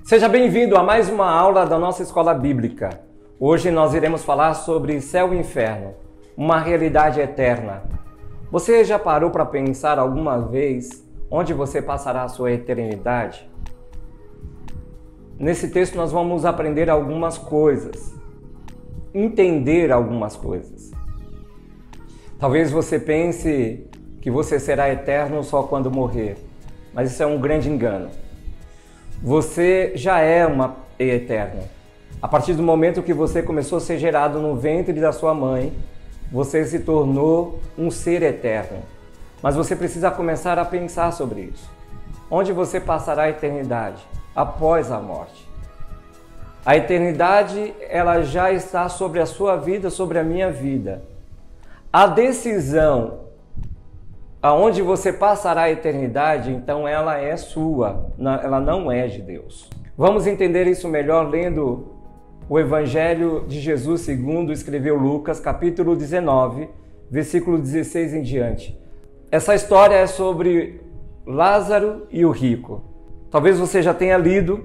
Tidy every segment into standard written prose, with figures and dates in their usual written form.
Seja bem-vindo a mais uma aula da nossa escola bíblica. Hoje nós iremos falar sobre céu e inferno, uma realidade eterna. Você já parou para pensar alguma vez onde você passará a sua eternidade? Nesse texto nós vamos aprender algumas coisas, entender algumas coisas. Talvez você pense que você será eterno só quando morrer, mas isso é um grande engano. Você já é eterno. A partir do momento que você começou a ser gerado no ventre da sua mãe, você se tornou um ser eterno. Mas você precisa começar a pensar sobre isso. Onde você passará a eternidade após a morte? A eternidade, ela já está sobre a sua vida, sobre a minha vida. A decisão aonde você passará a eternidade, então ela é sua, ela não é de Deus. Vamos entender isso melhor lendo o Evangelho de Jesus segundo escreveu Lucas, capítulo 19, versículo 16 em diante. Essa história é sobre Lázaro e o rico. Talvez você já tenha lido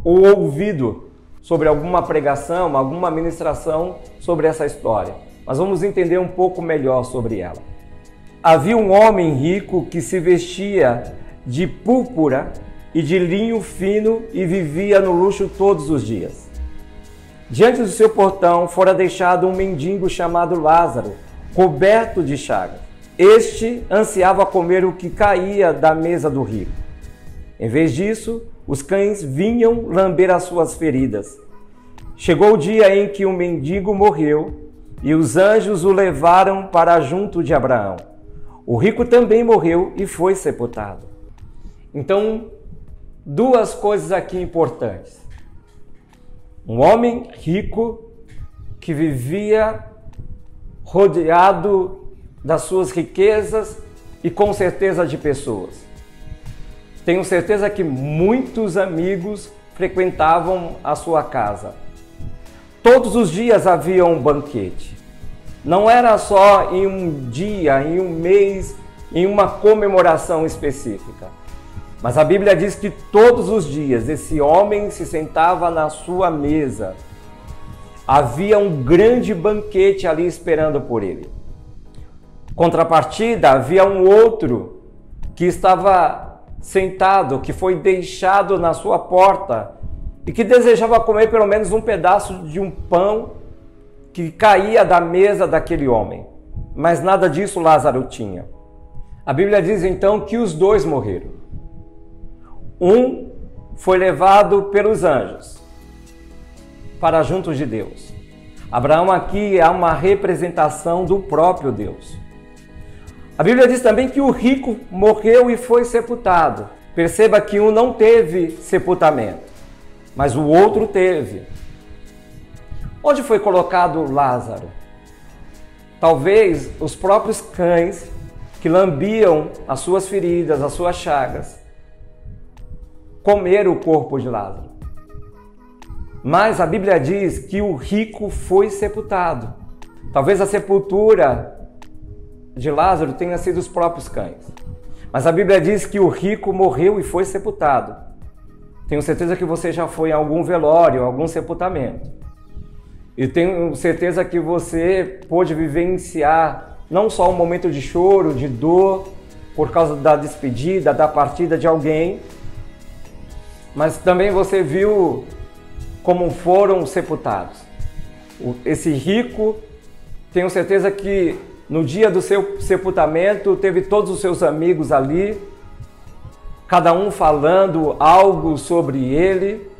ou ouvido sobre alguma pregação, alguma ministração sobre essa história. Mas vamos entender um pouco melhor sobre ela. Havia um homem rico que se vestia de púrpura e de linho fino e vivia no luxo todos os dias. Diante do seu portão fora deixado um mendigo chamado Lázaro, coberto de chagas. Este ansiava comer o que caía da mesa do rico. Em vez disso, os cães vinham lamber as suas feridas. Chegou o dia em que o mendigo morreu e os anjos o levaram para junto de Abraão. O rico também morreu e foi sepultado. Então, duas coisas aqui importantes. Um homem rico que vivia rodeado das suas riquezas e com certeza de pessoas. Tenho certeza que muitos amigos frequentavam a sua casa. Todos os dias havia um banquete. Não era só em um dia, em um mês, em uma comemoração específica. Mas a Bíblia diz que todos os dias esse homem se sentava na sua mesa. Havia um grande banquete ali esperando por ele. Contrapartida, havia um outro que estava sentado, que foi deixado na sua porta e que desejava comer pelo menos um pedaço de um pão que caía da mesa daquele homem. Mas nada disso Lázaro tinha. A Bíblia diz então que os dois morreram. Um foi levado pelos anjos para junto de Deus. Abraão aqui é uma representação do próprio Deus. A Bíblia diz também que o rico morreu e foi sepultado. Perceba que um não teve sepultamento, mas o outro teve. Onde foi colocado Lázaro? Talvez os próprios cães que lambiam as suas feridas, as suas chagas, comeram o corpo de Lázaro. Mas a Bíblia diz que o rico foi sepultado. Talvez a sepultura de Lázaro tenha sido os próprios cães. Mas a Bíblia diz que o rico morreu e foi sepultado. Tenho certeza que você já foi em algum velório, algum sepultamento. E tenho certeza que você pôde vivenciar não só um momento de choro, de dor, por causa da despedida, da partida de alguém, mas também você viu como foram sepultados. Esse rico, tenho certeza que no dia do seu sepultamento teve todos os seus amigos ali, cada um falando algo sobre ele.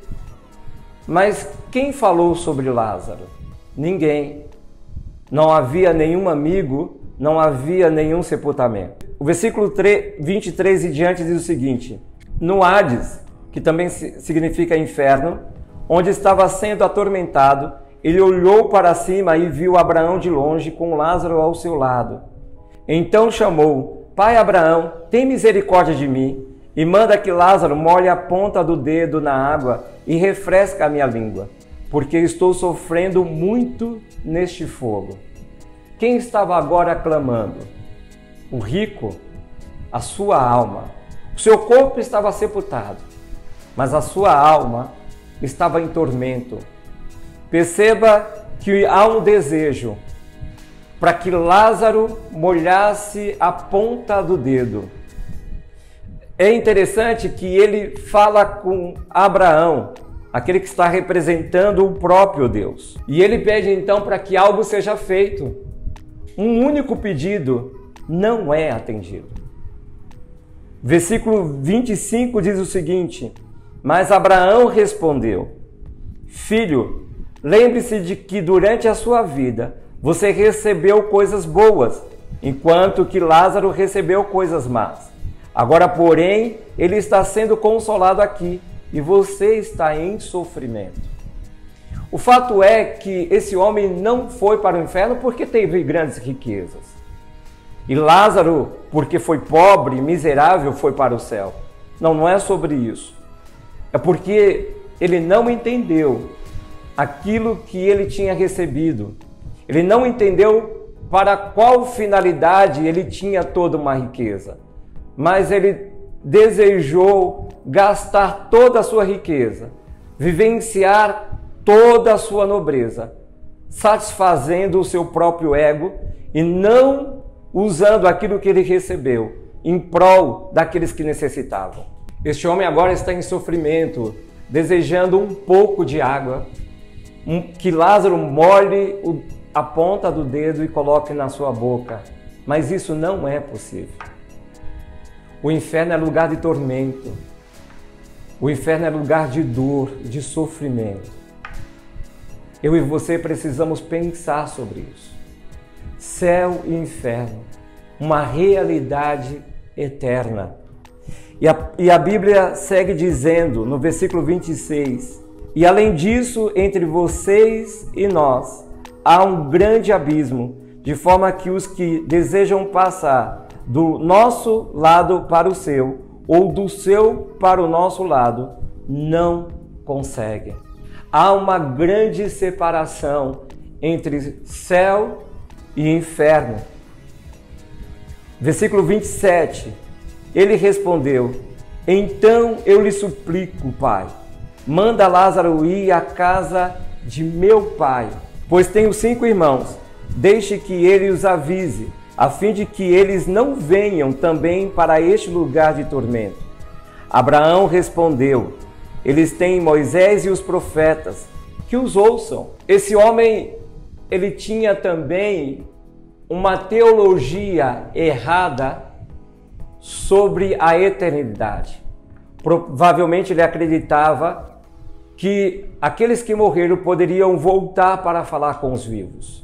Mas quem falou sobre Lázaro? Ninguém. Não havia nenhum amigo, não havia nenhum sepultamento. O versículo 23 e diante diz o seguinte: no Hades, que também significa inferno, onde estava sendo atormentado, ele olhou para cima e viu Abraão de longe com Lázaro ao seu lado. Então chamou: Pai Abraão, tem misericórdia de mim e manda que Lázaro molhe a ponta do dedo na água e refresca a minha língua, porque estou sofrendo muito neste fogo. Quem estava agora clamando? O rico, a sua alma. O seu corpo estava sepultado. mas a sua alma estava em tormento. Perceba que há um desejo para que Lázaro molhasse a ponta do dedo. É interessante que ele fala com Abraão, aquele que está representando o próprio Deus. E ele pede então para que algo seja feito. Um único pedido não é atendido. Versículo 25 diz o seguinte: mas Abraão respondeu: filho, lembre-se de que durante a sua vida você recebeu coisas boas, enquanto que Lázaro recebeu coisas más. Agora, porém, ele está sendo consolado aqui e você está em sofrimento. O fato é que esse homem não foi para o inferno porque teve grandes riquezas. E Lázaro, porque foi pobre, miserável, foi para o céu. Não é sobre isso. É porque ele não entendeu aquilo que ele tinha recebido. Ele não entendeu para qual finalidade ele tinha toda uma riqueza. Mas ele desejou gastar toda a sua riqueza, vivenciar toda a sua nobreza, satisfazendo o seu próprio ego e não usando aquilo que ele recebeu em prol daqueles que necessitavam. Este homem agora está em sofrimento, desejando um pouco de água, que Lázaro molhe a ponta do dedo e coloque na sua boca. Mas isso não é possível. O inferno é lugar de tormento. O inferno é lugar de dor, de sofrimento. Eu e você precisamos pensar sobre isso. Céu e inferno, uma realidade eterna. E a Bíblia segue dizendo no versículo 26: e além disso, entre vocês e nós, há um grande abismo, de forma que os que desejam passar do nosso lado para o seu, ou do seu para o nosso lado, não conseguem. Há uma grande separação entre céu e inferno. Versículo 27, ele respondeu: então eu lhe suplico, pai, manda Lázaro ir à casa de meu pai, pois tenho 5 irmãos, deixe que ele os avise, a fim de que eles não venham também para este lugar de tormento. Abraão respondeu: eles têm Moisés e os profetas, que os ouçam. Esse homem, ele tinha também uma teologia errada sobre a eternidade. Provavelmente ele acreditava que aqueles que morreram poderiam voltar para falar com os vivos.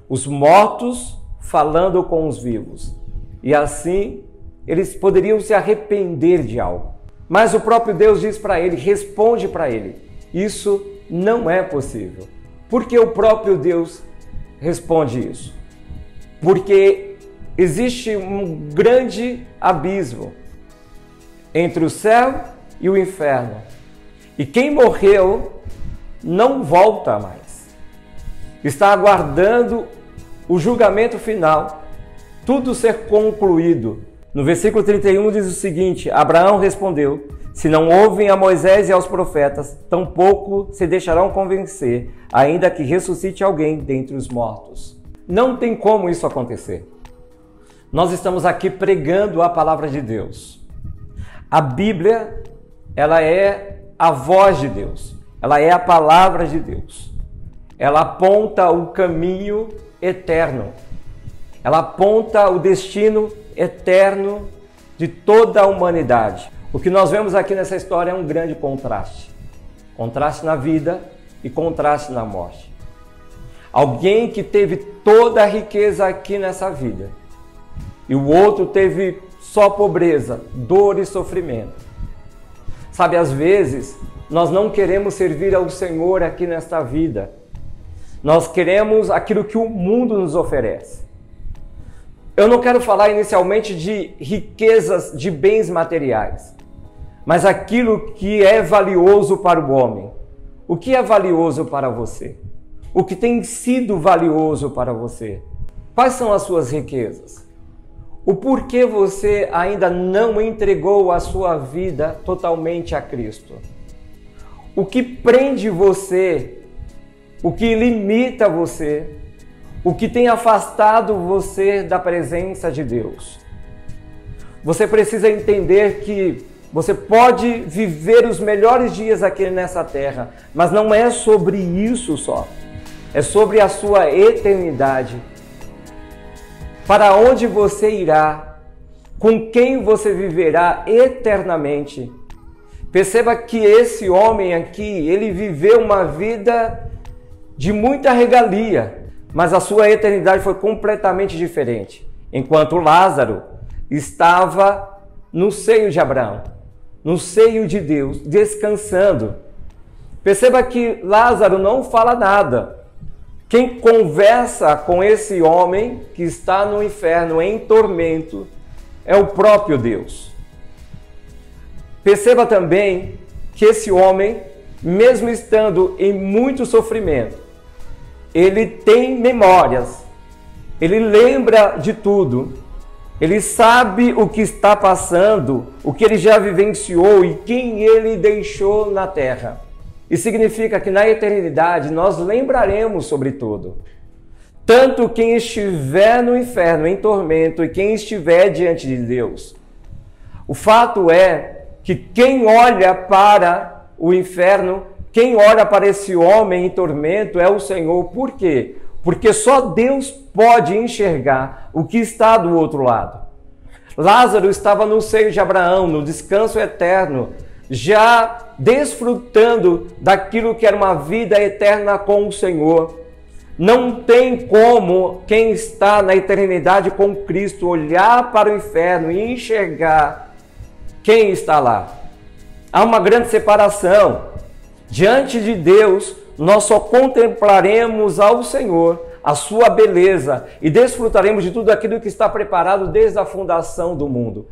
Os mortos falando com os vivos. E assim, eles poderiam se arrepender de algo. Mas o próprio Deus diz para ele, responde para ele: isso não é possível. Por que o próprio Deus responde isso? Porque existe um grande abismo entre o céu e o inferno. E quem morreu não volta mais. Está aguardando o julgamento final, tudo ser concluído. No versículo 31 diz o seguinte: Abraão respondeu: se não ouvem a Moisés e aos profetas, tampouco se deixarão convencer, ainda que ressuscite alguém dentre os mortos. Não tem como isso acontecer. Nós estamos aqui pregando a palavra de Deus. A Bíblia, ela é a voz de Deus. Ela é a palavra de Deus. Ela aponta o caminho eterno. Ela aponta o destino eterno de toda a humanidade. O que nós vemos aqui nessa história é um grande contraste. Contraste na vida e contraste na morte. Alguém que teve toda a riqueza aqui nessa vida e o outro teve só pobreza, dor e sofrimento. Sabe, às vezes nós não queremos servir ao Senhor aqui nesta vida. Nós queremos aquilo que o mundo nos oferece. Eu não quero falar inicialmente de riquezas, de bens materiais, mas aquilo que é valioso para o homem. O que é valioso para você? O que tem sido valioso para você? Quais são as suas riquezas? O porquê você ainda não entregou a sua vida totalmente a Cristo? O que prende você? O que limita você? O que tem afastado você da presença de Deus? Você precisa entender que você pode viver os melhores dias aqui nessa terra, mas não é sobre isso só. É sobre a sua eternidade. Para onde você irá? Com quem você viverá eternamente? Perceba que esse homem aqui, ele viveu uma vida de muita regalia, mas a sua eternidade foi completamente diferente. Enquanto Lázaro estava no seio de Abraão, no seio de Deus, descansando. Perceba que Lázaro não fala nada. Quem conversa com esse homem que está no inferno em tormento é o próprio Deus. Perceba também que esse homem, mesmo estando em muito sofrimento, ele tem memórias, ele lembra de tudo, ele sabe o que está passando, o que ele já vivenciou e quem ele deixou na terra. Isso significa que na eternidade nós lembraremos sobre tudo. Tanto quem estiver no inferno em tormento e quem estiver diante de Deus. O fato é que quem olha para o inferno, quem olha para esse homem em tormento é o Senhor. Por quê? Porque só Deus pode enxergar o que está do outro lado. Lázaro estava no seio de Abraão, no descanso eterno, já desfrutando daquilo que era uma vida eterna com o Senhor. Não tem como quem está na eternidade com Cristo olhar para o inferno e enxergar quem está lá. Há uma grande separação. Diante de Deus, nós só contemplaremos ao Senhor, a sua beleza, e desfrutaremos de tudo aquilo que está preparado desde a fundação do mundo.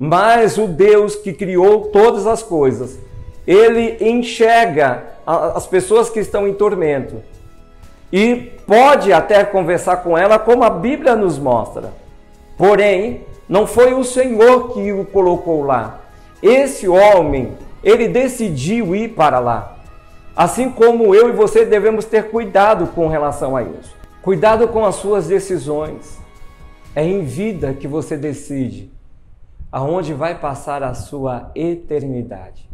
Mas o Deus que criou todas as coisas, ele enxerga as pessoas que estão em tormento e pode até conversar com ela, como a Bíblia nos mostra. Porém, não foi o Senhor que o colocou lá. Esse homem, ele decidiu ir para lá. Assim como eu e você devemos ter cuidado com relação a isso. Cuidado com as suas decisões. É em vida que você decide aonde vai passar a sua eternidade.